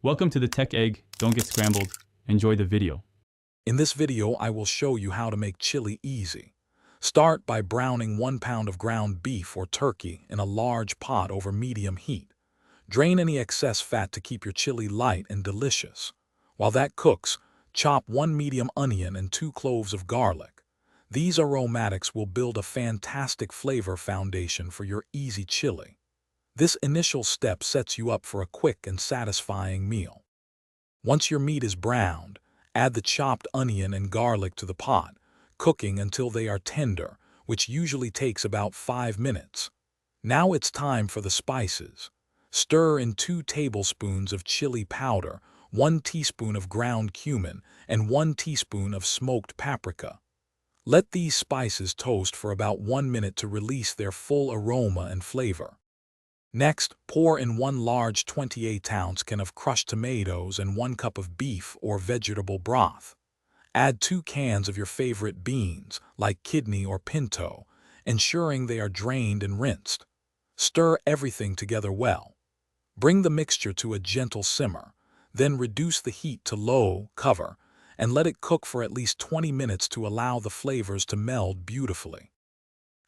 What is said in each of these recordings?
Welcome to the Tech Egg. Don't get scrambled. Enjoy the video. In this video, I will show you how to make chili easy. Start by browning 1 pound of ground beef or turkey in a large pot over medium heat. Drain any excess fat to keep your chili light and delicious. While that cooks, chop 1 medium onion and 2 cloves of garlic. These aromatics will build a fantastic flavor foundation for your easy chili. This initial step sets you up for a quick and satisfying meal. Once your meat is browned, add the chopped onion and garlic to the pot, cooking until they are tender, which usually takes about 5 minutes. Now it's time for the spices. Stir in 2 tablespoons of chili powder, 1 teaspoon of ground cumin, and 1 teaspoon of smoked paprika. Let these spices toast for about 1 minute to release their full aroma and flavor. Next, pour in 1 large 28-ounce can of crushed tomatoes and 1 cup of beef or vegetable broth. Add 2 cans of your favorite beans, like kidney or pinto, ensuring they are drained and rinsed. Stir everything together well. Bring the mixture to a gentle simmer, then reduce the heat to low, cover, and let it cook for at least 20 minutes to allow the flavors to meld beautifully.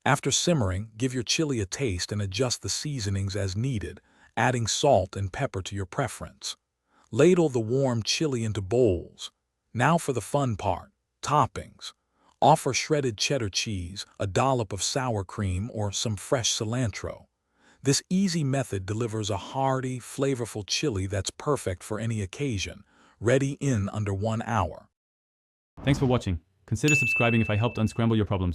After simmering, give your chili a taste and adjust the seasonings as needed, adding salt and pepper to your preference. Ladle the warm chili into bowls. Now for the fun part, toppings. Offer shredded cheddar cheese, a dollop of sour cream, or some fresh cilantro. This easy method delivers a hearty, flavorful chili that's perfect for any occasion, ready in under 1 hour. Thanks for watching. Consider subscribing if I helped unscramble your problems.